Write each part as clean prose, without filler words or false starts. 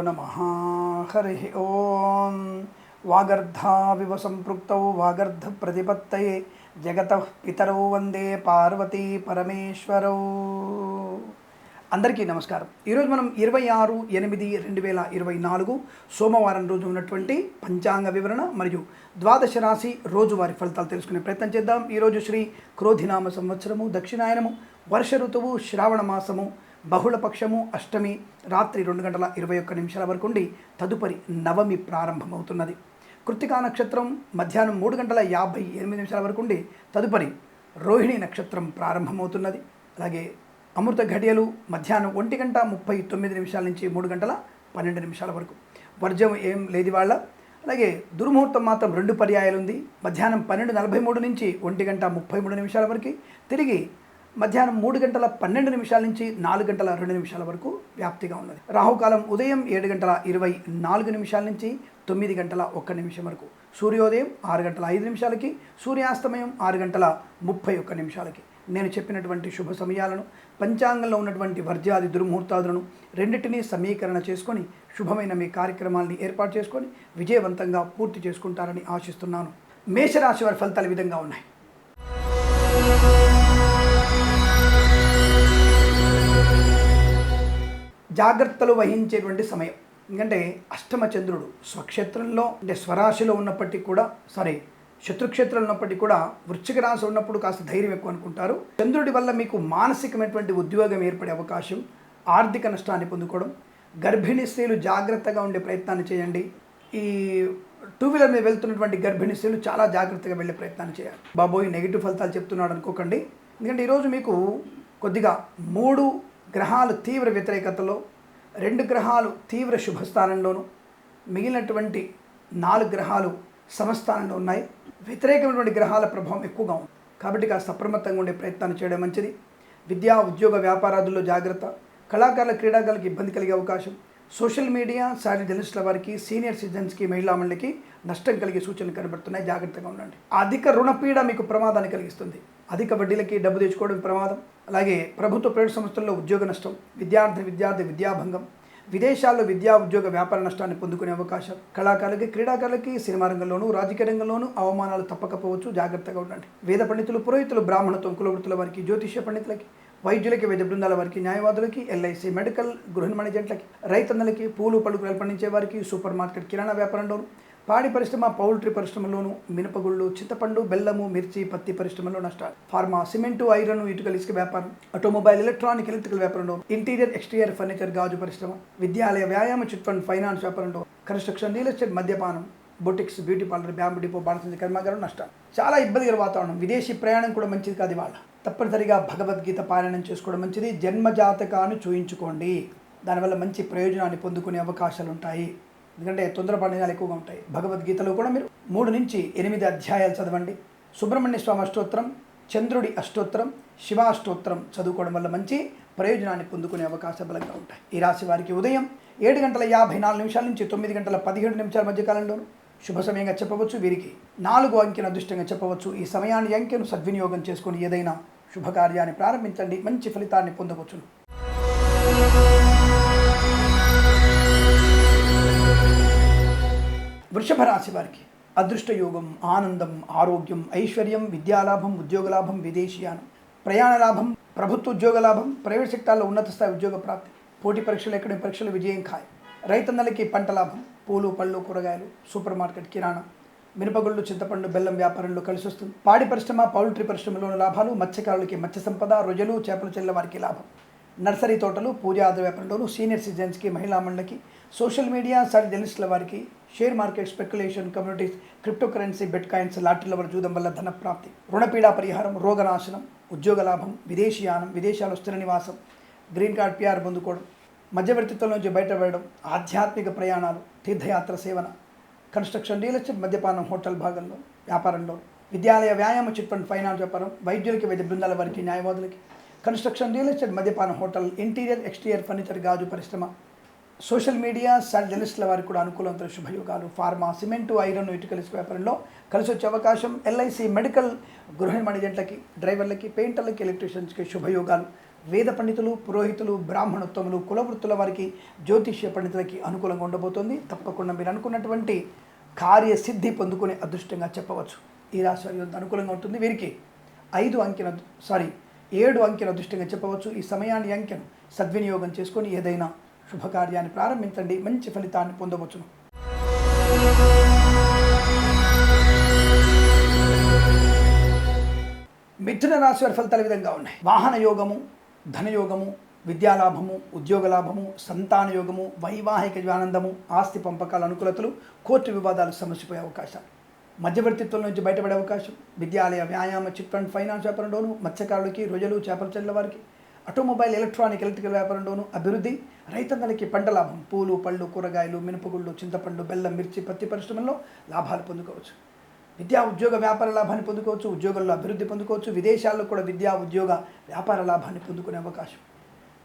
नमः। हरिः ओं। वागर्धाविव संपृक्तौ वागर्धप्रतिपत्तये जगतः पितरौ वंदे पार्वती परमेश्वरौ। అందరికీ నమస్కారం. ఈరోజు మనం 26/8/2024 సోమవారం రోజు ఉన్నటువంటి పంచాంగ వివరణ మరియు ద్వాదశ రాశి రోజువారీ ఫలితాలు తెలుసుకునే ప్రయత్నం చేద్దాం. ఈరోజు శ్రీ క్రోధినామ సంవత్సరము, దక్షిణాయనము, వర్ష ఋతువు, శ్రావణ మాసము, బహుళపక్షము, అష్టమి రాత్రి 2:21 వరకు ఉండి తదుపరి నవమి ప్రారంభమవుతున్నది. కృత్తికా నక్షత్రం మధ్యాహ్నం 3:58 వరకు ఉండి తదుపరి రోహిణి నక్షత్రం ప్రారంభమవుతున్నది. అలాగే అమృత ఘడియలు మధ్యాహ్నం 1:39 నుంచి 3:12 వరకు. వర్జం ఏం లేదు వాళ్ళ. అలాగే దుర్ముహూర్తం మాత్రం 2 పర్యాయాలు ఉంది. మధ్యాహ్నం 12:43 నుంచి 1:33 వరకు, తిరిగి మధ్యాహ్నం 3:12 నుంచి 4:02 వరకు వ్యాప్తిగా ఉన్నది. రాహుకాలం ఉదయం 7:24 నుంచి 9:01 వరకు. సూర్యోదయం 6:05 సూర్యాస్తమయం 6:31. నేను చెప్పినటువంటి శుభ సమయాలను, పంచాంగంలో ఉన్నటువంటి వర్జ్యాది దుర్ముహూర్తాదులను రెండింటినీ సమీకరణ చేసుకొని శుభమైన మీ కార్యక్రమాల్ని ఏర్పాటు చేసుకొని విజయవంతంగా పూర్తి చేసుకుంటారని ఆశిస్తున్నాను. మేషరాశి వారి ఫలితాలు ఈ విధంగా ఉన్నాయి. జాగ్రత్తలు వహించేటువంటి సమయం. ఎందుకంటే అష్టమ చంద్రుడు స్వక్షేత్రంలో అంటే స్వరాశిలో ఉన్నప్పటికీ కూడా శత్రుక్షేత్రంలో ఉన్నప్పటికీ కూడా వృశ్చిక రాశి ఉన్నప్పుడు కాస్త ధైర్యం ఎక్కువ అనుకుంటారు. చంద్రుడి వల్ల మీకు మానసికమైనటువంటి ఉద్యోగం ఏర్పడే అవకాశం, ఆర్థిక నష్టాన్ని పొందుకోవడం. గర్భిణీ స్త్రీలు జాగ్రత్తగా ఉండే ప్రయత్నాన్ని చేయండి. ఈ 2 వీలర్ మీద వెళ్తున్నటువంటి గర్భిణీ స్త్రీలు చాలా జాగ్రత్తగా వెళ్ళే ప్రయత్నాన్ని చేయాలి. బాబోయ్ నెగిటివ్ ఫలితాలు చెప్తున్నాడు అనుకోకండి. ఎందుకంటే ఈరోజు మీకు కొద్దిగా 3 గ్రహాలు తీవ్ర వ్యతిరేకతలో, 2 గ్రహాలు తీవ్ర శుభస్థానంలోను, మిగిలినటువంటి 4 గ్రహాలు సమస్థానంలో ఉన్నాయి. వ్యతిరేకమైనటువంటి గ్రహాల ప్రభావం ఎక్కువగా ఉంది. కాబట్టి కాస్త అప్రమత్తంగా ఉండే ప్రయత్నాన్ని చేయడం మంచిది. విద్యా, ఉద్యోగ, వ్యాపారాదుల్లో జాగ్రత్త. కళాకారుల, క్రీడాకారులకు ఇబ్బంది కలిగే అవకాశం. సోషల్ మీడియా, సాటి జర్నలిస్టుల వారికి, సీనియర్ సిటిజన్స్కి, మహిళా మండలికి నష్టం కలిగే సూచనలు కనబడుతున్నాయి. జాగ్రత్తగా ఉండండి. అధిక రుణపీడ మీకు ప్రమాదాన్ని కలిగిస్తుంది. అధిక వడ్డీలకి డబ్బు తెచ్చుకోవడం ప్రమాదం. అలాగే ప్రభుత్వ, ప్రైవేట్ సంస్థల్లో ఉద్యోగ నష్టం, విద్యార్థి విద్యాభంగం, విదేశాల్లో విద్యా, ఉద్యోగ, వ్యాపార నష్టాన్ని పొందుకునే అవకాశం. కళాకారులకి, క్రీడాకారులకి, సినిమా రంగంలోనూ, రాజకీయ రంగంలోనూ అవమానాలు తప్పకపోవచ్చు. జాగ్రత్తగా ఉండండి. వేద పండితులు, పురోహితులు, బ్రాహ్మణత్వం, కులవృత్తుల వారికి, జ్యోతిష్య పండితులకి, వైద్యులకి, వైద్య బృందాల వారికి, న్యాయవాదులకి, ఎల్ఐసి, మెడికల్, గృహ మేనేజెంట్లకి, రైతన్నలకి, పూలు పళ్ళు పండించే వారికి, సూపర్ మార్కెట్, కిరాణా వ్యాపారంలోను, పాడి పరిశ్రమ, పౌల్ట్రీ పరిశ్రమలోను, మినపగుళ్ళు, చింతపండు, బెల్లము, మిర్చి, పత్తి పరిశ్రమలో నష్టాలు. ఫార్మా, సిమెంటు, ఐరన్, ఇటుకల, ఇసుక వ్యాపారం, ఆటోమొబైల్, ఎలక్ట్రికల్ వ్యాపారంలో, ఇంటీరియర్, ఎక్స్టీరియర్ ఫర్నిచర్, గాజు పరిశ్రమ, విద్యాలయ, వ్యాయామ, చిట్ ఫండ్, ఫైనాన్స్ వ్యాపారంలో, కన్స్ట్రక్షన్, రియల్ ఎస్టేట్, మద్యపానం, boutiques, beauty parlour, bamboo depot, బాణసంచ కర్మాగారం నష్టాలు. చాలా ఇబ్బందికర వాతావరణం. విదేశీ ప్రయాణం కూడా మంచిది కాదు ఇవాళ. తప్పనిసరిగా భగవద్గీత పారాయణం చేసుకోవడం మంచిది. జన్మజాతకాన్ని చూయించుకోండి. దానివల్ల మంచి ప్రయోజనాన్ని పొందుకునే అవకాశాలు ఉంటాయి. ఎందుకంటే తొందరపాటు నిర్ణయాలు ఎక్కువగా ఉంటాయి. భగవద్గీతలో కూడా మీరు 3 నుంచి 8 అధ్యాయాలు చదవండి. సుబ్రహ్మణ్య స్వామి అష్టోత్తరం, చంద్రుడి అష్టోత్తరం, శివ అష్టోత్తరం చదువుకోవడం వల్ల మంచి ప్రయోజనాన్ని పొందుకునే అవకాశాలు బలంగా ఉంటాయి. ఈ రాశి వారికి ఉదయం 7:54 నుంచి 9:17 మధ్య కాలంలోనూ శుభ సమయంగా చెప్పవచ్చు. వీరికి 4 అంకెను అదృష్టంగా చెప్పవచ్చు. ఈ సమయాన్ని, అంకెను సద్వినియోగం చేసుకొని ఏదైనా శుభకార్యాన్ని ప్రారంభించండి. మంచి ఫలితాన్ని పొందవచ్చును. వృషభ రాశి వారికి అదృష్ట యోగం, ఆనందం, ఆరోగ్యం, ఐశ్వర్యం, విద్యాలాభం, ఉద్యోగలాభం, విదేశీయానం, ప్రయాణ లాభం, ప్రభుత్వ ఉద్యోగ లాభం, ప్రైవేట్ సెక్టార్లో ఉన్నత స్థాయి ఉద్యోగ ప్రాప్తి, పోటీ పరీక్షలు, అకాడమిక్ పరీక్షలు విజయం ఖాయం. రైతన్నలకి పంట లాభం, పూలు పళ్ళు కూరగాయలు, సూపర్ మార్కెట్, కిరాణా, మినపగుళ్ళు, చింతపండు, బెల్లం వ్యాపారంలో కలిసి వస్తుంది. పాడి పరిశ్రమ, పౌల్ట్రీ పరిశ్రమలోని లాభాలు, మత్స్యకారులకి మత్స్య సంపద, రొయ్యలు, చేపలు చెల్ల వారికి లాభం. నర్సరీ తోటలు, పూజాది వ్యాపారంలోనూ, సీనియర్ సిటిజన్స్కి, మహిళా మండలికి, సోషల్ మీడియా, సాటి జర్నలిస్టుల వారికి, share market, speculation, communities, cryptocurrency, bitcoins, లాటరీల వల్ల జూదం వల్ల ధన ప్రాప్తి, రుణపీడా పరిహారం, రోగనాశనం, ఉద్యోగ లాభం, విదేశీయానం, విదేశాల్లో స్థిర నివాసం, గ్రీన్ కార్డ్, పిఆర్ పొందుకోవడం, మధ్యవర్తిత్వం నుంచి బయటపడడం, ఆధ్యాత్మిక ప్రయాణాలు, తీర్థయాత్ర సేవన, కన్స్ట్రక్షన్, రియల్ ఎస్టేట్, మద్యపానం, హోటల్ భాగంలో, వ్యాపారంలో, విద్యాలయ, వ్యాయామ, చిట్ ఫండ్, ఫైనాన్స్ వ్యాపారం, వైద్యులకి, వైద్య బృందాల వారికి, న్యాయవాదులకి, కన్స్ట్రక్షన్, రియల్ ఎస్టేట్, మద్యపానం, హోటల్, ఇంటీరియర్, ఎక్స్టీరియర్ ఫర్నిచర్, గాజు పరిశ్రమ, సోషల్ మీడియా, సాటి జర్నలిస్టుల వారికి కూడా అనుకూలంతో శుభయోగాలు. ఫార్మా, సిమెంటు, ఐరన్, ఇటుకల, ఇసుక వ్యాపారంలో కలిసి వచ్చే అవకాశం. ఎల్ఐసి, మెడికల్, గృహ మేనేజెంట్లకి, డ్రైవర్లకి, పెయింటర్లకి, ఎలక్ట్రీషియన్స్కి శుభయోగాలు. వేద పండితులు, పురోహితులు, బ్రాహ్మణోత్తములు, కులవృత్తుల వారికి, జ్యోతిష్య పండితులకి అనుకూలంగా ఉండబోతోంది. తప్పకుండా మీరు అనుకున్నటువంటి కార్యసిద్ధి పొందుకునే అదృష్టంగా చెప్పవచ్చు. ఈ రాశి వారి అనుకూలంగా ఉంటుంది. వీరికి 7 అంకెల అదృష్టంగా చెప్పవచ్చు. ఈ సమయాన్ని అంకెను సద్వినియోగం చేసుకొని ఏదైనా శుభకార్యాన్ని ప్రారంభించండి, మంచి ఫలితాన్ని పొందవచ్చును. మిథున రాశి వారి ఫలితాలు విధంగా ఉన్నాయి. వాహన యోగము, ధనయోగము, విద్యాలాభము, ఉద్యోగ లాభము, సంతాన యోగము, వైవాహిక ఆనందము, ఆస్తి పంపకాల అనుకూలతలు, కోర్టు వివాదాలు సమసిపోయే అవకాశాలు, మధ్యవర్తిత్వం నుంచి బయటపడే అవకాశం, విద్యాలయ, వ్యాయామ, చిట్ ఫండ్, ఫైనాన్స్ వ్యాపారంలోను, మత్స్యకారులకి, రొయ్యలు, చేపల చెల్ల వారికి, ఆటోమొబైల్, ఎలక్ట్రికల్ వ్యాపారంలోను అభివృద్ధి, రైతన్నలకి పంట లాభం, పూలు, పళ్ళు, కూరగాయలు, మినపగుళ్ళు, చింతపండు, బెల్లం, మిర్చి, పత్తి పరిశ్రమల్లో లాభాలు పొందుకోవచ్చు. విద్యా ఉద్యోగ వ్యాపార లాభాన్ని పొందుకోవచ్చు. ఉద్యోగంలో అభివృద్ధి పొందుకోవచ్చు. విదేశాల్లో కూడా విద్యా ఉద్యోగ వ్యాపార లాభాన్ని పొందుకునే అవకాశం.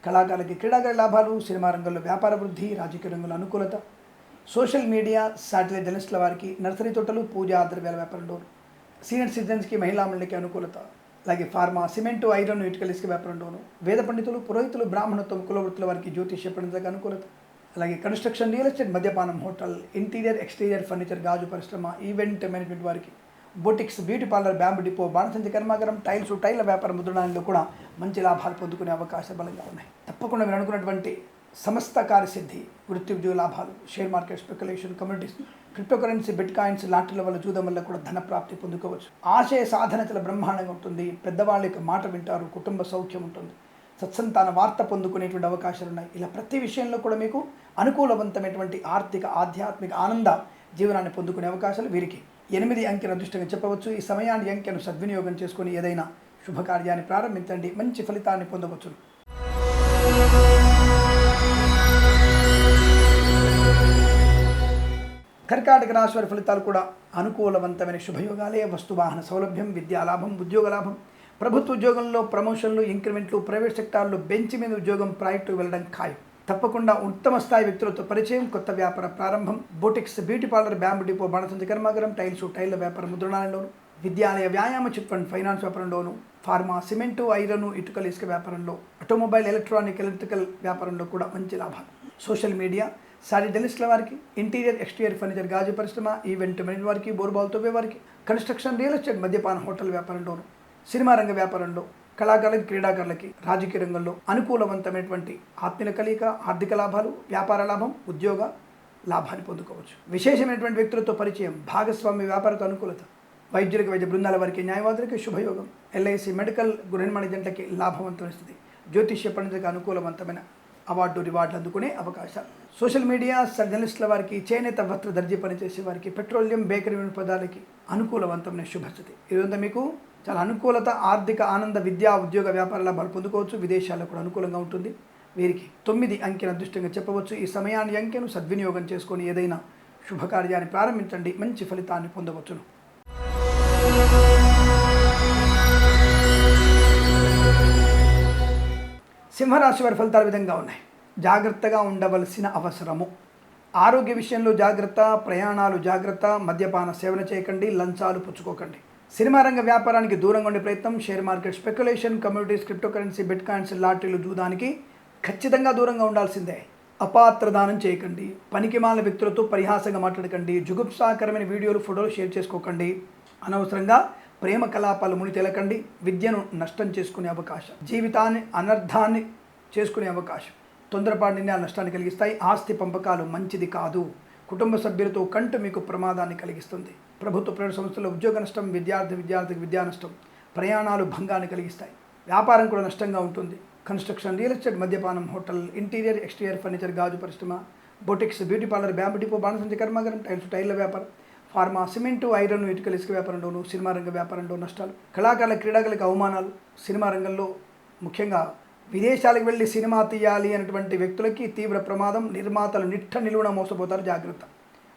కళాకారులకి క్రీడాకారుల లాభాలు, సినిమా రంగంలో వ్యాపార వృద్ధి, రాజకీయ రంగంలో అనుకూలత, సోషల్ మీడియా, శాటిలైట్ జర్నలిస్టుల వారికి, నర్సరీ తోటలు, పూజా ద్రవ్యాల వ్యాపారంలోను, సీనియర్ సిటిజన్స్కి, మహిళా మండలికి అనుకూలత, అలాగే ఫార్మా, సిమెంటు, ఐరన్, ఇటుకల ఇసుక వ్యాపారంలోను, వేద పండితులు, పురోహితులు, బ్రాహ్మణత్వం, కులవృత్తుల వారికి, జ్యోతిష్య పండితులకు అనుకూలత, అలాగే కన్స్ట్రక్షన్, రియల్ ఎస్టేట్, మద్యపానం, హోటల్, ఇంటీరియర్, ఎక్స్టీరియర్ ఫర్నిచర్, గాజు పరిశ్రమ, ఈవెంట్ మేనేజ్మెంట్ వారికి, boutiques, beauty parlour, bamboo depot, బాణసంచి కర్మాగారం, టైల వ్యాపారం, ముద్రణాలలో కూడా మంచి లాభాలు పొందుకునే అవకాశాలు బలంగా ఉన్నాయి. తప్పకుండా మీరు అనుకున్నటువంటి సమస్త కార్యసిద్ధి, వృత్తి ఉద్యోగ లాభాలు, share market, speculation, communities, cryptocurrency, bitcoins, లాటరీల వల్ల, జూదం వల్ల కూడా ధన ప్రాప్తి పొందుకోవచ్చు. ఆశయ సాధన చాలా బ్రహ్మాండంగా ఉంటుంది. పెద్దవాళ్ళ యొక్క మాట వింటారు, కుటుంబ సౌఖ్యం ఉంటుంది, సత్సంతాన వార్త పొందుకునేటువంటి అవకాశాలు ఉన్నాయి. ఇలా ప్రతి విషయంలో కూడా మీకు అనుకూలవంతమైనటువంటి ఆర్థిక, ఆధ్యాత్మిక ఆనంద జీవనాన్ని పొందుకునే అవకాశాలు వీరికి 8 అంకెను అదృష్టంగా చెప్పవచ్చు. ఈ సమయాన్ని అంకెను సద్వినియోగం చేసుకొని ఏదైనా శుభకార్యాన్ని ప్రారంభించండి, మంచి ఫలితాన్ని పొందవచ్చును. కర్కాటక రాశి వారి ఫలితాలు కూడా అనుకూలవంతమైన శుభయోగాలే. వస్తువాహన సౌలభ్యం, విద్యాలాభం, ఉద్యోగ లాభం, ప్రభుత్వ ఉద్యోగంలో ప్రమోషన్లు, ఇంక్రిమెంట్లు, ప్రైవేట్ సెక్టార్లో బెంచ్ మీద ఉద్యోగం, ప్రాజెక్టు వెళ్ళడం ఖాయం. తప్పకుండా ఉత్తమ స్థాయి వ్యక్తులతో పరిచయం, కొత్త వ్యాపార ప్రారంభం, boutiques, beauty parlour, bamboo depot, బాణసంచి కర్మాగారం, టైల వ్యాపారం, ముద్రణాలలోను, విద్యాలయ, వ్యాయామ, చిట్ ఫండ్, ఫైనాన్స్ వ్యాపారంలోను, ఫార్మా, సిమెంటు, ఐరన్, ఇటుకల ఇసుక వ్యాపారంలో, ఆటోమొబైల్, ఎలక్ట్రికల్ వ్యాపారంలో కూడా మంచి లాభాలు. సోషల్ మీడియా, శాటిలైట్ జర్నలిస్టుల వారికి, ఇంటీరియర్, ఎక్స్టీరియర్ ఫర్నిచర్, గాజు పరిశ్రమ, ఈవెంట్ మేనేజ్మెంట్ వారికి, బోర్బాల్ తవ్వే వారికి, కన్స్ట్రక్షన్, రియల్ ఎస్టేట్, మద్యపాన, హోటల్ వ్యాపారంలోను, సినిమా రంగ వ్యాపారంలో, కళాకారులకి, క్రీడాకారులకి, రాజకీయ రంగంలో అనుకూలవంతమైనటువంటి ఆత్మీయ కలయిక, ఆర్థిక లాభాలు, వ్యాపార లాభం, ఉద్యోగ లాభాన్ని పొందుకోవచ్చు. విశేషమైనటువంటి వ్యక్తులతో పరిచయం, భాగస్వామ్య వ్యాపారతో అనుకూలత, వైద్యులకి, వైద్య బృందాల వారికి, న్యాయవాదులకి శుభయోగం, ఎల్ఐసి, మెడికల్, గృహ నిర్మాణ జంటకి లాభవంతమైన స్థితి, జ్యోతిష్య పండితులకు అనుకూలవంతమైన రివార్డులు అందుకునే అవకాశాలు. సోషల్ మీడియా, జర్నలిస్టుల వారికి, చేనేత వస్త్ర దర్జీ పనిచేసే వారికి, పెట్రోలియం, బేకరీ పదార్థాలకి అనుకూలవంతమైన శుభస్థితి. ఇదంతా మీకు చాలా అనుకూలత, ఆర్థిక ఆనంద, విద్యా ఉద్యోగ వ్యాపార లాభాలు పొందుకోవచ్చు. విదేశాల్లో కూడా అనుకూలంగా ఉంటుంది. వీరికి 9 అంకెను అదృష్టంగా చెప్పవచ్చు. ఈ సమయాన్ని అంకెను సద్వినియోగం చేసుకొని ఏదైనా శుభకార్యాన్ని ప్రారంభించండి, మంచి ఫలితాన్ని పొందవచ్చును. సింహరాశి వారి ఫలితాల విధంగా ఉన్నాయి. జాగ్రత్తగా ఉండవలసిన అవసరము. ఆరోగ్య విషయంలో జాగ్రత్త, ప్రయాణాలు జాగ్రత్త, మద్యపాన సేవన చేయకండి, లంచాలు పుచ్చుకోకండి. సినిమా రంగ వ్యాపారానికి దూరంగా ఉండే ప్రయత్నం, share market, speculation, communities, cryptocurrency, bitcoins, లాటరీలు, జూదానికి ఖచ్చితంగా దూరంగా ఉండాల్సిందే. అపాత్ర దానం చేయకండి, పనికిమాల వ్యక్తులతో పరిహాసంగా మాట్లాడకండి, జుగుప్సాకరమైన వీడియోలు, ఫోటోలు షేర్ చేసుకోకండి, అనవసరంగా ప్రేమ కలాపాలు ముని తెలకండి, విద్యను నష్టం చేసుకునే అవకాశం, జీవితాన్ని అనర్థాన్ని చేసుకునే అవకాశం, తొందరపాటు నిర్ణయాలు నష్టాన్ని కలిగిస్తాయి. ఆస్తి పంపకాలు మంచిది కాదు. కుటుంబ సభ్యులతో కంటు మీకు ప్రమాదాన్ని కలిగిస్తుంది. ప్రభుత్వ ప్రైవేట్ సంస్థల్లో ఉద్యోగ నష్టం, విద్యార్థికి విద్యా నష్టం, ప్రయాణాలు భంగాన్ని కలిగిస్తాయి. వ్యాపారం కూడా నష్టంగా ఉంటుంది. కన్స్ట్రక్షన్, రియల్ ఎస్టేట్, మద్యపానం, హోటల్, ఇంటీరియర్, ఎక్స్టీరియర్ ఫర్నిచర్, గాజు పరిశ్రమ, boutiques, beauty parlour, bamboo depot, బాణసంచి కర్మాగారం, టైల వ్యాపారం, ఫార్మా, సిమెంటు, ఐరన్, ఇటుకల ఇసుక వ్యాపారంలోను, సినిమా రంగ వ్యాపారంలో నష్టాలు, కళాకారుల, క్రీడాకారులకు అవమానాలు, సినిమా రంగంలో ముఖ్యంగా విదేశాలకు వెళ్ళి సినిమా తీయాలి అనేటువంటి వ్యక్తులకి తీవ్ర ప్రమాదం. నిర్మాతలు నిలువున మోసపోతారు, జాగ్రత్త.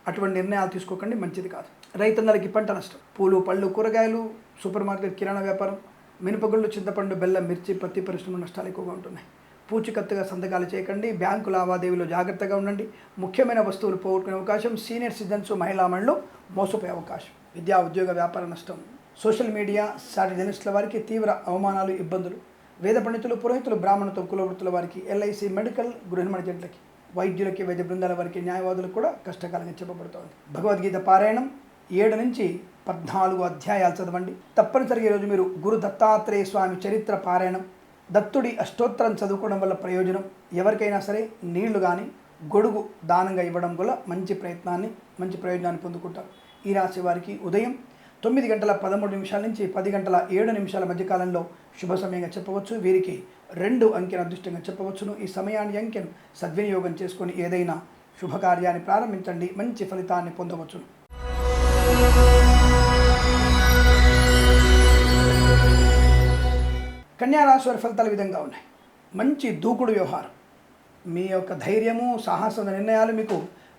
అటువంటి నిర్ణయాలు తీసుకోకండి, మంచిది కాదు. రైతన్నలకి పంట నష్టం, పూలు, పళ్ళు, కూరగాయలు, సూపర్ మార్కెట్, కిరాణా వ్యాపారం, మినపగుళ్ళు, చింతపండు, బెల్లం, మిర్చి, పత్తి పరిశ్రమ నష్టాలు ఎక్కువగా ఉంటున్నాయి. పూచికత్తుగా సంతకాలు చేయకండి, బ్యాంకు లావాదేవీలో జాగ్రత్తగా ఉండండి, ముఖ్యమైన వస్తువులు పోగొట్టుకునే అవకాశం, సీనియర్ సిటిజన్స్, మహిళా మండలు మోసపోయే అవకాశం, విద్యా ఉద్యోగ వ్యాపార నష్టం, సోషల్ మీడియా, శాటిలైట్ జర్నలిస్టుల వారికి తీవ్ర అవమానాలు, ఇబ్బందులు, వేద పండితులు, పురోహితులు, బ్రాహ్మణత్వం, కులవృత్తుల వారికి, ఎల్ఐసి, మెడికల్, గృహ నిర్మాణ జంటలకి, వైద్యులకి, వైద్య బృందాల వారికి, న్యాయవాదులకు కూడా కష్టకాలంగా చెప్పబడుతోంది. భగవద్గీత పారాయణం 7 నుంచి 14 అధ్యాయాలు చదవండి. తప్పనిసరిగా ఈరోజు మీరు గురు దత్తాత్రేయ స్వామి చరిత్ర పారాయణం, దత్తుడి అష్టోత్తరం చదువుకోవడం వల్ల ప్రయోజనం. ఎవరికైనా సరే నీళ్లు కానీ గొడుగు దానంగా ఇవ్వడం వల్ల మంచి ప్రయోజనాన్ని పొందుకుంటారు. ఈ రాశి వారికి ఉదయం 9:13 నుంచి 10:07 మధ్యకాలంలో శుభ సమయంగా చెప్పవచ్చు. వీరికి 2 అంకెను అదృష్టంగా చెప్పవచ్చును. ఈ సమయాన్ని అంకెను సద్వినియోగం చేసుకొని ఏదైనా శుభకార్యాన్ని ప్రారంభించండి, మంచి ఫలితాన్ని పొందవచ్చును. కన్యా రాశి వారి ఫలితాలు విధంగా ఉన్నాయి. మంచి దూకుడు వ్యవహారం, మీ యొక్క ధైర్యము, సాహస నిర్ణయాలు మీకు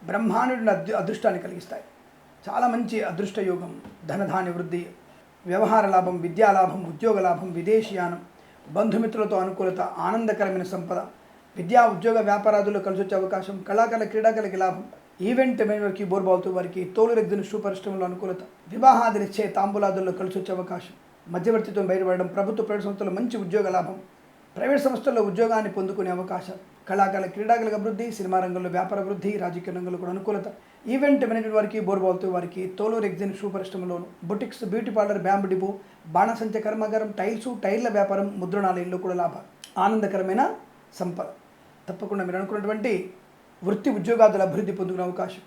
బ్రహ్మాండుడి అదృష్టాన్ని కలిగిస్తాయి. చాలా మంచి అదృష్ట యోగం, ధనధాన్య వృద్ధి, వ్యవహార లాభం, విద్యా లాభం, ఉద్యోగ లాభం, విదేశీయానం, బంధుమిత్రులతో అనుకూలత, ఆనందకరమైన సంపద, విద్యా ఉద్యోగ వ్యాపారాదుల్లో కలిసి వచ్చే అవకాశం, కళాకారుల క్రీడాకారులకి లాభం, ఈవెంట్ మేనేజర్కి, బోర్బాల్తో వారికి, తోలు రెగ్జిన్ షూ పరిశ్రమలో అనుకూలత, వివాహాది నిశ్చయ తాంబూలాదుల్లో కలిసి వచ్చే అవకాశం, మధ్యవర్తిత్వం బయటపడడం, ప్రభుత్వ ప్రైవేట్ సంస్థల్లో మంచి ఉద్యోగ లాభం, ప్రైవేట్ సంస్థల్లో ఉద్యోగాన్ని పొందుకునే అవకాశం, కళాకారుల క్రీడాకారుల అభివృద్ధి, సినిమా రంగంలో వ్యాపార వృద్ధి, రాజకీయ రంగంలో కూడా అనుకూలత, ఈవెంట్ మేనేజ్మెంట్ వారికి, బోర్బాల్తో వారికి, తోలు రెగ్జిన్ షూ పరిశ్రమలోను, boutiques, beauty parlour, bamboo depot, బాణసంచ కర్మాగారం, టైర్ల వ్యాపారం, ముద్రణాలయంలో కూడా లాభం, ఆనందకరమైన సంపద. తప్పకుండా మీరు అనుకున్నటువంటి వృత్తి ఉద్యోగాదుల అభివృద్ధి పొందుకునే అవకాశం,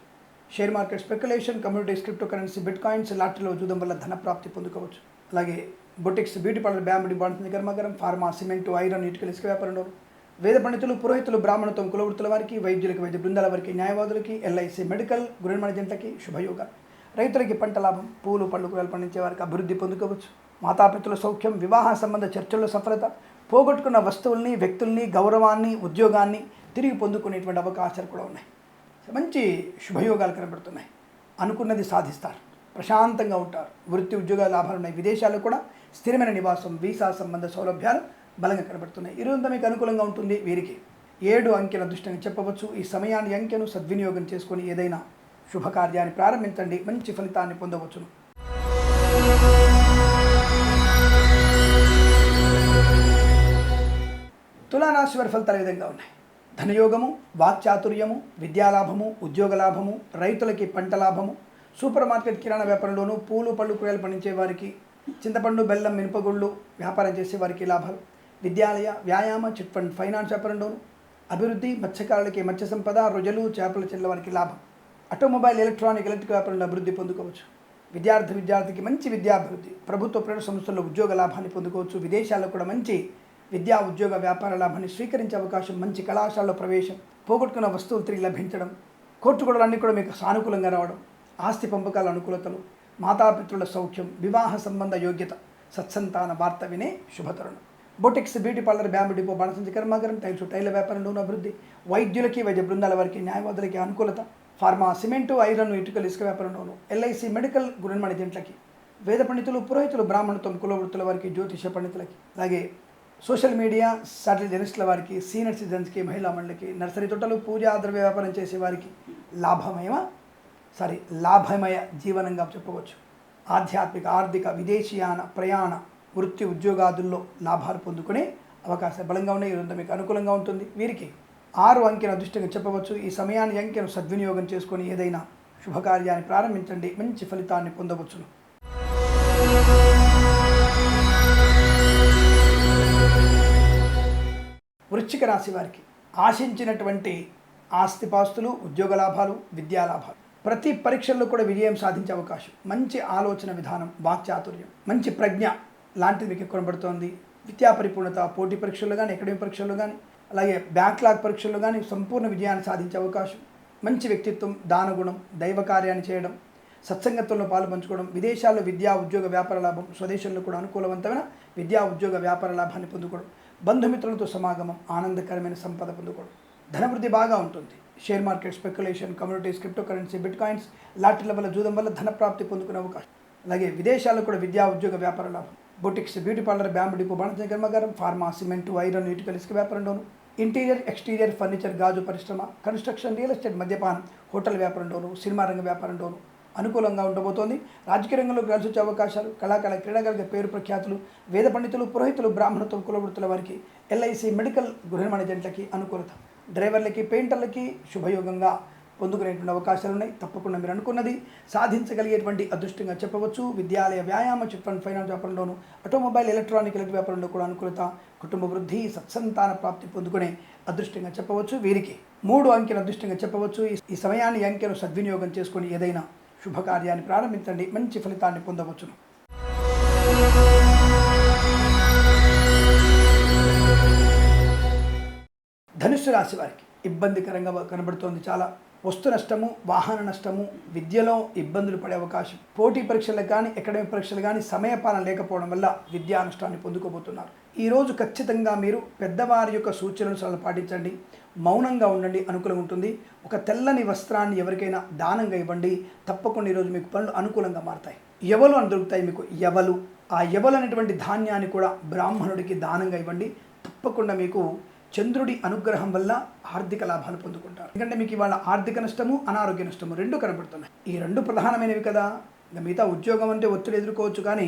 share market speculation, communities, cryptocurrency, bitcoins, లాటరీలో చూడడం వల్ల ధన ప్రాప్తి పొందుకోవచ్చు. అలాగే బొటిక్స్, బ్యూటీ పార్లర్, బ్యాంబు, బాణసంచ కర్మాగారం, ఫార్మా, సిమెంటు, ఐరన్, ఇటుకల, ఇసుక వ్యాపారంలో, వేద పండితులు, పురోహితులు, బ్రాహ్మణత్వం, కులవృత్తుల వారికి, వైద్యులకి, వైద్య బృందాల వారికి, న్యాయవాదులకి, ఎల్ఐసి, మెడికల్, గృహ నిర్మాణ జంటలకి శుభయోగాలు. రైతులకి పంట లాభం, పూలు పళ్ళు కూరలు పండించే వారికి అభివృద్ధి పొందుకోవచ్చు. మాతాపితృల సౌఖ్యం, వివాహ సంబంధ చర్చల్లో సఫలత, పోగొట్టుకున్న వస్తువుల్ని, వ్యక్తుల్ని, గౌరవాన్ని, ఉద్యోగాన్ని తిరిగి పొందుకునేటువంటి అవకాశాలు కూడా ఉన్నాయి. మంచి శుభయోగాలు కనబడుతున్నాయి. అనుకున్నది సాధిస్తారు, ప్రశాంతంగా ఉంటారు, వృత్తి ఉద్యోగ లాభాలు ఉన్నాయి. విదేశాల్లో కూడా స్థిరమైన నివాసం, వీసా సంబంధ సౌలభ్యాలు బలంగా కనబడుతున్నాయి. ఈరోజంతా మీకు అనుకూలంగా ఉంటుంది. వీరికి 7 అంకెల అదృష్టంగా చెప్పవచ్చు. ఈ సమయాన్ని అంకెను సద్వినియోగం చేసుకొని ఏదైనా శుభకార్యాన్ని ప్రారంభించండి, మంచి ఫలితాన్ని పొందవచ్చును. తులారాశి వారి ఫలితాలు ఈ విధంగా ఉన్నాయి. ధనయోగము, వాక్చాతుర్యము, విద్యాలాభము, ఉద్యోగ లాభము, రైతులకి పంట లాభము, సూపర్ మార్కెట్ కిరాణా వ్యాపారంలోనూ, పూలు పళ్ళు కూరలు పండించే వారికి, చింతపండు, బెల్లం, మినపగుళ్ళు వ్యాపారం చేసే వారికి లాభాలు, విద్యాలయ, వ్యాయామ, చిట్ ఫండ్, ఫైనాన్స్ వ్యాపారంలోనూ అభివృద్ధి, మత్స్యకారులకి మత్స్య సంపద, రొయ్యలు, చేపల చెల్ల వారికి లాభం, ఆటోమొబైల్, ఎలక్ట్రిక్ వ్యాపారంలో అభివృద్ధి పొందుకోవచ్చు. విద్యార్థికి మంచి విద్యాభివృద్ధి, ప్రభుత్వ ప్రైవేట్ సంస్థల్లో ఉద్యోగ లాభాన్ని పొందుకోవచ్చు. విదేశాల్లో కూడా మంచి విద్యా ఉద్యోగ వ్యాపార లాభాన్ని స్వీకరించే అవకాశం, మంచి కళాశాలలో ప్రవేశం, పోగొట్టుకున్న వస్తువులు తిరిగి లభించడం, కోర్టు గొడవలన్నీ కూడా మీకు సానుకూలంగా రావడం, ఆస్తి పంపకాల అనుకూలతలు, మాతాపితృల సౌఖ్యం, వివాహ సంబంధ యోగ్యత, సత్సంతాన వార్త వినే శుభతరుణం. Boutiques, beauty parlour, bamboo depot, బాణసంచ కర్మాగారం, టైర్ల వ్యాపారంలోనూ అభివృద్ధి, వైద్యులకి, వైద్య బృందాల వారికి, న్యాయవాదులకి అనుకూలత, ఫార్మా, సిమెంటు, ఐరన్, ఇటుకలు, ఇసుక వ్యాపారంలోనూ, ఎల్ఐసి, మెడికల్, గృహ నిర్మాణ జంటలకి, వేద పండితులు, పురోహితులు, బ్రాహ్మణత్వం, కులవృత్తుల వారికి, జ్యోతిష పండితులకి, అలాగే సోషల్ మీడియా, శాటిలైట్ జర్నలిస్టుల వారికి, సీనియర్ సిటిజన్స్కి, మహిళా మండలికి, నర్సరీ తోటలు, పూజా ద్రవ్య వ్యాపారం చేసే వారికి లాభమయ జీవనంగా చెప్పవచ్చు. ఆధ్యాత్మిక, ఆర్థిక, విదేశీయాన, ప్రయాణ, వృత్తి ఉద్యోగాదుల్లో లాభాలు పొందుకునే అవకాశాలు బలంగా ఉన్నాయి. ఇదంతా మీకు అనుకూలంగా ఉంటుంది. వీరికి 6 అంకెను అదృష్టంగా చెప్పవచ్చు. ఈ సమయాన్ని అంకెను సద్వినియోగం చేసుకొని ఏదైనా శుభకార్యాన్ని ప్రారంభించండి, మంచి ఫలితాన్ని పొందవచ్చును. వృశ్చిక రాశి వారికి ఆశించినటువంటి ఆస్తిపాస్తులు, ఉద్యోగ లాభాలు, విద్యా లాభాలు, ప్రతి పరీక్షల్లో కూడా విజయం సాధించే అవకాశం, మంచి ఆలోచన విధానం, వాక్చాతుర్యం, మంచి ప్రజ్ఞ లాంటిది మీకు కనబడుతోంది. విద్యా పరిపూర్ణత, పోటీ పరీక్షల్లో కానీ, అకాడమిక్ పరీక్షల్లో కానీ, అలాగే బ్యాక్లాగ్ పరీక్షల్లో కానీ సంపూర్ణ విజయాన్ని సాధించే అవకాశం, మంచి వ్యక్తిత్వం, దానగుణం, దైవ కార్యాన్ని చేయడం, సత్సంగత్వంలో పాలు పంచుకోవడం, విదేశాల్లో విద్యా ఉద్యోగ వ్యాపార లాభం, స్వదేశంలో కూడా అనుకూలవంతమైన విద్యా ఉద్యోగ వ్యాపార లాభాన్ని పొందుకోవడం, బంధుమిత్రులతో సమాగమం, ఆనందకరమైన సంపద పొందుకోవడం, ధనవృద్ధి బాగా ఉంటుంది. Share market speculation, communities, cryptocurrency, bitcoins, లాటరీల వల్ల జూదం వల్ల ధన ప్రాప్తి పొందుకునే అవకాశం, అలాగే విదేశాల్లో కూడా విద్యా ఉద్యోగ వ్యాపార లాభం, boutiques, beauty parlour, bamboo depot, బాణసంచ కర్మాగారం, ఫార్మా, సిమెంటు, ఐరన్, ఇటుకల, ఇసుక వ్యాపారంలోను, ఇంటీరియర్, ఎక్స్టీరియర్, ఫర్నిచర్, గాజు పరిశ్రమ, కన్స్ట్రక్షన్, రియల్ ఎస్టేట్, మద్యపానం, హోటల్ వ్యాపారంలోను, సినిమా రంగ వ్యాపారంలోను, అనుకూలంగా ఉండబోతోంది. రాజకీయ రంగంలో కలిసి వచ్చే అవకాశాలు, కళాకాల క్రీడాకారుల పేరు ప్రఖ్యాతులు, వేద పండితులు, పురోహితులు, బ్రాహ్మణత్వం కులవృత్తుల వారికి, ఎల్ఐసి మెడికల్ గృహ నిర్మాణ ఏజెంట్లకి అనుకూలత, డ్రైవర్లకి పెయింటర్లకి శుభయోగంగా పొందుకునేటువంటి అవకాశాలు ఉన్నాయి. తప్పకుండా మీరు అనుకున్నది సాధించగలిగేటువంటి అదృష్టంగా చెప్పవచ్చు. విద్యాలయ, వ్యాయామ, చిట్ ఫండ్, ఫైనాన్స్ వ్యాపారంలోను, ఆటోమొబైల్, ఎలక్ట్రానిక్ వ్యాపారంలో కూడా అనుకూలత, కుటుంబ వృద్ధి, సత్సంతాన ప్రాప్తి పొందుకునే అదృష్టంగా చెప్పవచ్చు. వీరికి 3 అంకెల అదృష్టంగా చెప్పవచ్చు. ఈ సమయాన్ని అంకెను సద్వినియోగం చేసుకొని ఏదైనా శుభకార్యాన్ని ప్రారంభించండి, మంచి ఫలితాన్ని పొందవచ్చును. ధనుస్సు రాశి వారికి ఇబ్బందికరంగా కనబడుతోంది. చాలా వస్తు నష్టము, వాహన నష్టము, విద్యలో ఇబ్బందులు పడే అవకాశం, పోటీ పరీక్షలకు కానీ అకాడమిక్ పరీక్షలు కానీ సమయపాలన లేకపోవడం వల్ల విద్యా నష్టాన్ని పొందుకోబోతున్నారు. ఈరోజు ఖచ్చితంగా మీరు పెద్దవారి యొక్క సూచనలు చాలా పాటించండి, మౌనంగా ఉండండి, అనుకూలంగా ఉంటుంది. ఒక తెల్లని వస్త్రాన్ని ఎవరికైనా దానంగా ఇవ్వండి. తప్పకుండా ఈరోజు మీకు పనులు అనుకూలంగా మారుతాయి. ఎవలు అని దొరుకుతాయి మీకు, ఎవలు. ఆ ఎవలు అనేటువంటి ధాన్యాన్ని కూడా బ్రాహ్మణుడికి దానంగా ఇవ్వండి. తప్పకుండా మీకు చంద్రుడి అనుగ్రహం వల్ల ఆర్థిక లాభాలు పొందుకుంటారు. ఎందుకంటే మీకు ఇవాళ ఆర్థిక నష్టము, అనారోగ్య నష్టము 2 కనబడుతున్నాయి. ఈ 2 ప్రధానమైనవి కదా. ఇంకా మిగతా ఉద్యోగం అంటే ఒత్తిడి ఎదుర్కోవచ్చు, కానీ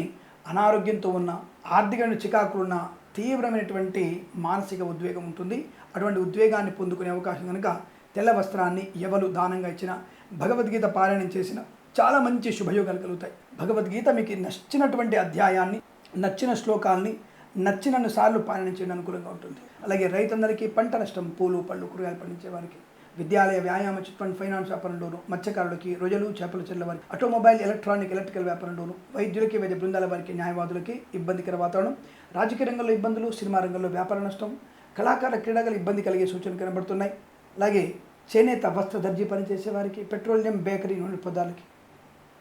అనారోగ్యంతో ఉన్న, ఆర్థికమైన చికాకులున్న, తీవ్రమైనటువంటి మానసిక ఉద్వేగం ఉంటుంది. అటువంటి ఉద్వేగాన్ని పొందుకునే అవకాశం కనుక తెల్ల వస్త్రాన్ని ఎవరు దానంగా ఇచ్చిన, భగవద్గీత పారాయణం చేసిన చాలా మంచి శుభయోగాలు కలుగుతాయి. భగవద్గీత మీకు నచ్చినటువంటి అధ్యాయాన్ని, నచ్చిన శ్లోకాల్ని నచ్చినన్ని సార్లు పాలన చేయడం అనుకూలంగా ఉంటుంది. అలాగే రైతులందరికీ పంట నష్టం, పూలు, పళ్ళు, కూరగాయలు పండించే వారికి, విద్యాలయ, వ్యాయామ, చిట్ ఫండ్, ఫైనాన్స్ వ్యాపారంలోను, మత్స్యకారులకి, రొయ్యలు, చేపల చెల్ల వారికి, ఆటోమొబైల్, ఎలక్ట్రికల్ వ్యాపారంలోను, వైద్యులకి, వైద్య బృందాల వారికి, న్యాయవాదులకి ఇబ్బందికర వాతావరణం, రాజకీయ రంగంలో ఇబ్బందులు, సినిమా రంగంలో వ్యాపార నష్టం, కళాకారుల క్రీడాలు ఇబ్బంది కలిగే సూచనలు కనబడుతున్నాయి. అలాగే చేనేత, వస్త్ర దర్జీ పనిచేసే వారికి, పెట్రోలియం, బేకరీ, నూనె పదార్థాలకి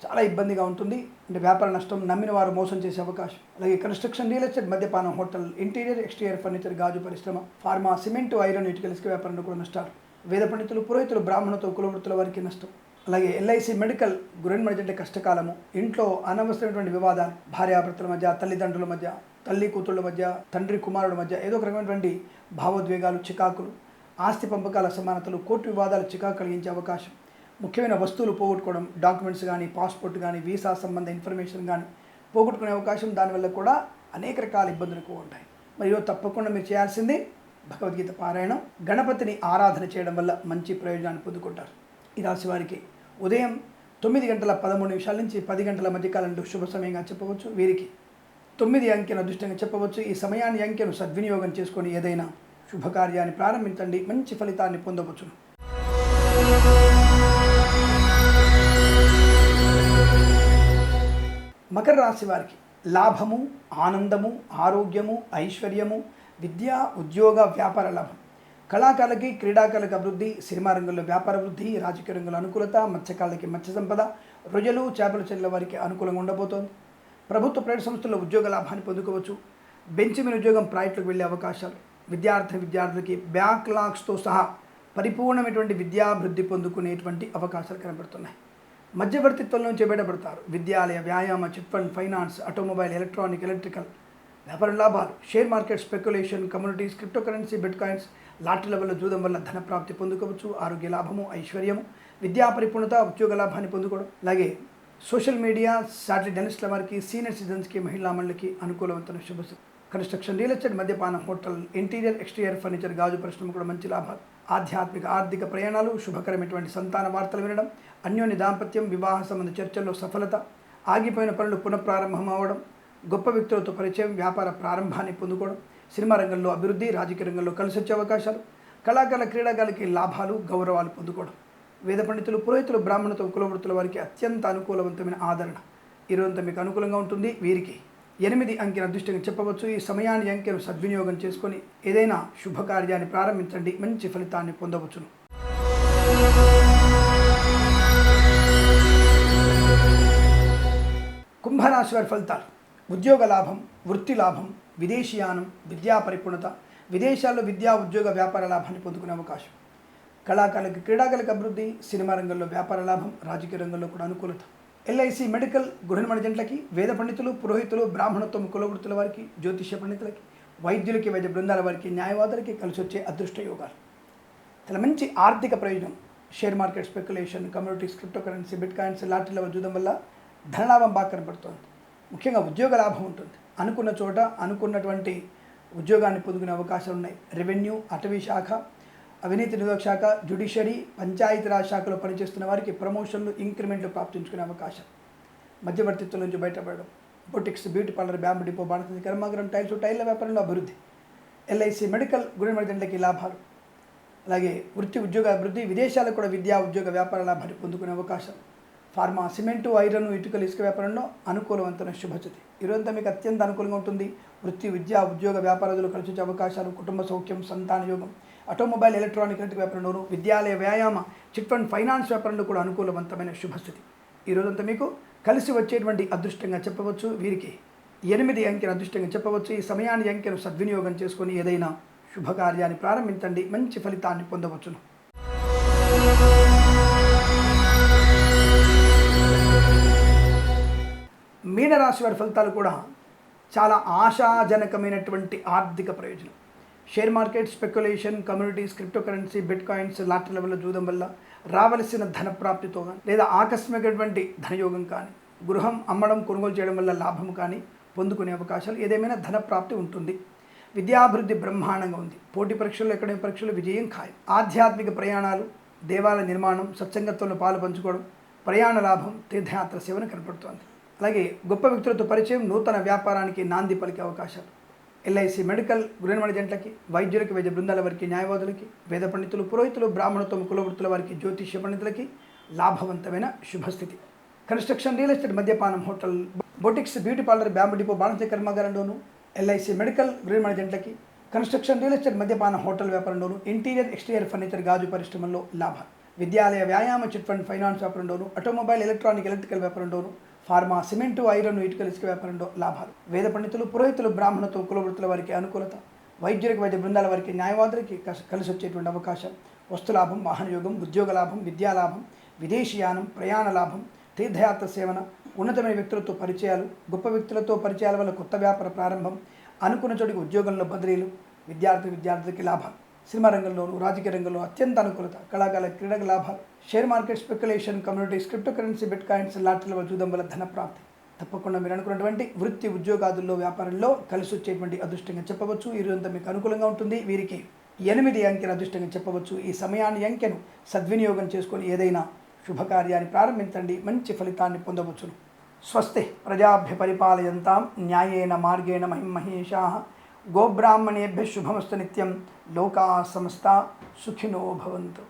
చాలా ఇబ్బందిగా ఉంటుంది. అంటే వ్యాపార నష్టం, నమ్మిన వారు మోసం చేసే అవకాశం. అలాగే కన్స్ట్రక్షన్, రియల్ ఎస్టేట్, మద్యపానం, హోటల్, ఇంటీరియర్, ఎక్స్టీరియర్ ఫర్నిచర్, గాజు పరిశ్రమ, ఫార్మా, సిమెంటు, ఐరన్, ఇటుకల ఇసుక వ్యాపారంలో కూడా నష్టాలు. వేద పండితులు, పురోహితులు, బ్రాహ్మణత్వ కులవృత్తుల వారికి నష్టం. అలాగే ఎల్ఐసి మెడికల్ గృహ నిర్మాణ కష్టకాలము, ఇంట్లో అనవసరమైనటువంటి వివాదాలు, భార్యాభర్తల మధ్య, తల్లిదండ్రుల మధ్య, తల్లి కూతుళ్ళ మధ్య, తండ్రి కుమారుల మధ్య ఏదో ఒక రకమైనటువంటి భావోద్వేగాలు, చికాకులు, ఆస్తి పంపకాల అసమానతలు, కోర్టు వివాదాలు చికాకు కలిగించే అవకాశం. ముఖ్యమైన వస్తువులు పోగొట్టుకోవడం, డాక్యుమెంట్స్ కానీ, పాస్పోర్ట్ కానీ, వీసా సంబంధ ఇన్ఫర్మేషన్ కానీ పోగొట్టుకునే అవకాశం. దానివల్ల కూడా అనేక రకాల ఇబ్బందులు ఎక్కువ ఉంటాయి. మరియు తప్పకుండా మీరు చేయాల్సింది భగవద్గీత పారాయణం, గణపతిని ఆరాధన చేయడం వల్ల మంచి ప్రయోజనాన్ని పొందుకుంటారు. ఈ రాశి వారికి ఉదయం 9:13 నుంచి 10 మధ్యకాలంలో శుభ సమయంగా చెప్పవచ్చు. వీరికి 9 అంకెను అదృష్టంగా చెప్పవచ్చు. ఈ సమయాన్ని అంకెను సద్వినియోగం చేసుకొని ఏదైనా శుభకార్యాన్ని ప్రారంభించండి, మంచి ఫలితాన్ని పొందవచ్చును. మకర రాశి వారికి లాభము, ఆనందము, ఆరోగ్యము, ఐశ్వర్యము, విద్యా, ఉద్యోగ, వ్యాపార లాభం, కళాకారులకి, క్రీడాకారులకు అభివృద్ధి, సినిమా రంగంలో వ్యాపార వృద్ధి, రాజకీయ రంగంలో అనుకూలత, మత్స్యకారులకి మత్స్య సంపద, రొయ్యలు, చేపల చెల్లెల వారికి అనుకూలంగా ఉండబోతోంది. ప్రభుత్వ ప్రైవేట్ సంస్థల్లో ఉద్యోగ లాభాన్ని పొందుకోవచ్చు. బెంచ్ మీద ఉద్యోగం, ప్రాజెక్టులకు వెళ్ళే అవకాశాలు, విద్యార్థులకి బ్యాక్లాగ్స్తో సహా పరిపూర్ణమైనటువంటి విద్యాభివృద్ధి పొందుకునేటువంటి అవకాశాలు కనబడుతున్నాయి. మధ్యవర్తిత్వం నుంచి బయటపడతారు. విద్యాలయ, వ్యాయామ, chit fund, finance, automobile, electrical వ్యాపార లాభాలు, share market, speculation, communities, cryptocurrency, bitcoins, లాటరీల వల్ల, జూదం వల్ల ధన ప్రాప్తి పొందుకోవచ్చు. ఆరోగ్య లాభము, ఐశ్వర్యము, విద్యా పరిపూర్ణత, ఉద్యోగ లాభాన్ని పొందుకోవడం. అలాగే సోషల్ మీడియా, శాటిలైట్ జర్నలిస్టుల వారికి, సీనియర్ సిటిజన్స్కి, మహిళా మండలికి అనుకూలవంతమైన శుభ. కన్స్ట్రక్షన్, రియల్ ఎస్టేట్, మద్యపానం, హోటల్, ఇంటీరియర్, ఎక్స్టీరియర్ ఫర్నిచర్, గాజు పరిశ్రమ కూడా మంచి లాభాలు. ఆధ్యాత్మిక, ఆర్థిక ప్రయాణాలు, శుభకరమైనటువంటి సంతాన వార్తలు వినడం, అన్యోన్య దాంపత్యం, వివాహ సంబంధ చర్చల్లో సఫలత, ఆగిపోయిన పనులు పునఃప్రారంభం అవ్వడం, గొప్ప వ్యక్తులతో పరిచయం, వ్యాపార ప్రారంభాన్ని పొందుకోవడం, సినిమా రంగంలో అభివృద్ధి, రాజకీయ రంగంలో కలిసి వచ్చే అవకాశాలు, కళాకారుల క్రీడాకారులకి లాభాలు, గౌరవాలు పొందుకోవడం, వేద పండితులు, పురోహితులు, బ్రాహ్మణత్వ కులవృత్తుల వారికి అత్యంత అనుకూలవంతమైన ఆదరణ. ఈరోజంతా మీకు అనుకూలంగా ఉంటుంది. వీరికి 8 అంకెను అదృష్టంగా చెప్పవచ్చు. ఈ సమయాన్ని అంకెను సద్వినియోగం చేసుకొని ఏదైనా శుభకార్యాన్ని ప్రారంభించండి, మంచి ఫలితాన్ని పొందవచ్చును. కుంభరాశి వారి ఫలితాలు: ఉద్యోగ లాభం, వృత్తి లాభం, విదేశీయానం, విద్యా పరిపూర్ణత, విదేశాల్లో విద్యా, ఉద్యోగ, వ్యాపార లాభాన్ని పొందుకునే అవకాశం. కళాకారులకు, క్రీడాకారులకు అభివృద్ధి, సినిమా రంగంలో వ్యాపార లాభం, రాజకీయ రంగంలో కూడా అనుకూలత. ఎల్ఐసి మెడికల్ గృహ నిర్మాణ ఏజెంట్లకి, వేద పండితులు, పురోహితులు, బ్రాహ్మణత్వం కులవృత్తుల వారికి, జ్యోతిష్య పండితులకి, వైద్యులకి, వైద్య బృందాల వారికి, న్యాయవాదులకి కలిసి వచ్చే అదృష్ట యోగాలు. చాలా మంచి ఆర్థిక ప్రయోజనం, share market speculation, communities, cryptocurrency, bit coins, lottery level చూడడం వల్ల ధనలాభం బాగా కనపడుతుంది. ముఖ్యంగా ఉద్యోగ లాభం ఉంటుంది. అనుకున్న చోట అనుకున్నటువంటి ఉద్యోగాన్ని పొందుకునే అవకాశాలు ఉన్నాయి. రెవెన్యూ, అటవీ శాఖ, అవినీతి నిరోధక శాఖ, జ్యుడిషియరీ, పంచాయతీరాజ్ శాఖలో పనిచేస్తున్న వారికి ప్రమోషన్లు, ఇంక్రిమెంట్లు ప్రాప్తించుకునే అవకాశం. మధ్యవర్తిత్వం నుంచి బయటపడడం. Boutiques, beauty parlour, bamboo depot, బాణసంచి కర్మాగారం, టైల్ల వ్యాపారంలో అభివృద్ధి. ఎల్ఐసి, మెడికల్, గురిమడిదండ్లకి లాభాలు. అలాగే వృత్తి ఉద్యోగ అభివృద్ధి. విదేశాలకు కూడా విద్యా ఉద్యోగ వ్యాపార లాభాన్ని పొందుకునే అవకాశం. ఫార్మా, సిమెంటు, ఐరన్, ఇటుకలు, ఇసుక వ్యాపారంలో అనుకూలవంతమైన శుభస్థితి. ఈరోజంతా మీకు అత్యంత అనుకూలంగా ఉంటుంది. వృత్తి, విద్యా ఉద్యోగ వ్యాపారాలు కలిసి వచ్చే అవకాశాలు. కుటుంబ సౌఖ్యం, సంతాన యోగం. ఆటోమొబైల్, ఎలక్ట్రానిక్, ఎలక్ట్రిక్ వ్యాపారంలోను, విద్యాలయ, వ్యాయామ, చిట్ ఫండ్, ఫైనాన్స్ వ్యాపారంలో కూడా అనుకూలవంతమైన శుభస్థితి. ఈరోజంతా మీకు కలిసి వచ్చేటువంటి అదృష్టంగా చెప్పవచ్చు. వీరికి 8 అంకెను అదృష్టంగా చెప్పవచ్చు. ఈ సమయాన్ని అంకెను సద్వినియోగం చేసుకొని ఏదైనా శుభకార్యాన్ని ప్రారంభించండి, మంచి ఫలితాన్ని పొందవచ్చును. మీనరాశి వారి ఫలితాలు కూడా చాలా ఆశాజనకమైనటువంటి ఆర్థిక ప్రయోజనం. Share market, speculation, communities, cryptocurrency, bit coins, lottery లెవెల్లో చూడడం వల్ల రావలసిన ధన ప్రాప్తితో కానీ లేదా ఆకస్మికటువంటి ధనయోగం కానీ, గృహం అమ్మడం, కొనుగోలు చేయడం వల్ల లాభం కానీ పొందుకునే అవకాశాలు, ఏదేమైనా ధన ప్రాప్తి ఉంటుంది. విద్యాభివృద్ధి బ్రహ్మాండంగా ఉంది. పోటీ పరీక్షల్లో, ఎక్కడైనా పరీక్షలు విజయం ఖాయం. ఆధ్యాత్మిక ప్రయాణాలు, దేవాలయ నిర్మాణం, సత్సంగత్వంలో పాలు పంచుకోవడం, ప్రయాణ లాభం, తీర్థయాత్ర సేవను కనపడుతోంది. అలాగే గొప్ప వ్యక్తులతో పరిచయం, నూతన వ్యాపారానికి నాంది పలికే అవకాశాలు. ఎల్ఐసి, మెడికల్, గృహిణి జంటలకి, వైద్యులకి, వైద్య బృందాల వారికి, న్యాయవాదులకి, వేద పండితులు, పురోహితులు, బ్రాహ్మణత్వం, కులవృత్తుల వారికి, జ్యోతిష్య పండితులకి లాభవంతమైన శుభస్థితి. కన్స్ట్రక్షన్, రియల్ ఎస్టేట్, మద్యపానం, hotel, boutiques, beauty parlour, bamboo depot, బాణసంచి కర్మాగారంలోను, ఎల్ఐసి, మెడికల్, గృహిణి జంటలకి, కన్స్ట్రక్షన్, రియల్ ఎస్టేట్, మద్యపాన, హోటల్ వ్యాపారంలోను, ఇంటీరియర్, ఎక్స్టీరియర్ ఫర్నిచర్, గాజు పరిశ్రమల్లో లాభాలు. విద్యాలయ, వ్యాయామ, చిట్ ఫండ్, ఫైనాన్స్ వ్యాపారంలోను, ఆటోమొబైల్, ఎలక్ట్రానిక్, ఎలక్ట్రికల్ వ్యాపారంలోను, ఫార్మా, సిమెంటు, ఐరన్, ఇటుకలు, ఇసుక వ్యాపారంలో లాభాలు. వేద పండితులు, పురోహితులు, బ్రాహ్మణత్వం, కులవృత్తుల వారికి అనుకూలత. వైద్యులకు, వైద్య బృందాల వారికి, న్యాయవాదులకి కలిసి వచ్చేటువంటి అవకాశం. వస్తులాభం, వాహనయోగం, ఉద్యోగ లాభం, విద్యాలాభం, విదేశీయానం, ప్రయాణ లాభం, తీర్థయాత్ర సేవన, ఉన్నతమైన వ్యక్తులతో పరిచయాలు, గొప్ప వ్యక్తులతో పరిచయాల వల్ల కొత్త వ్యాపార ప్రారంభం, అనుకున్న చోటికి ఉద్యోగంలో బదిలీలు, విద్యార్థులకి లాభాలు. సినిమా రంగంలోను, రాజకీయ రంగంలో అత్యంత అనుకూలత. కళాకారుల, క్రీడకు లాభాలు. Share market, speculation, communities, cryptocurrency, bit coins, lottery level చూడడం వల్ల ధన ప్రాప్తి. తప్పకుండా మీరు అనుకున్నటువంటి వృత్తి ఉద్యోగాదుల్లో, వ్యాపారంలో కలిసి వచ్చేటువంటి అదృష్టంగా చెప్పవచ్చు. ఈ రోజంతా మీకు అనుకూలంగా ఉంటుంది. వీరికి 8 అంకెను అదృష్టంగా చెప్పవచ్చు. ఈ సమయాన్ని అంకెను సద్వినియోగం చేసుకొని ఏదైనా శుభకార్యాన్ని ప్రారంభించండి, మంచి ఫలితాన్ని పొందవచ్చును. స్వస్తి ప్రజాభ్య పరిపాలయంతాం న్యాయేన మార్గేణ మహిమహేషాః. గోబ్రాహ్మణేభ్యः శుభమస్తు నిత్యం. లోకాः సమస్తా సుఖినో భవంతు.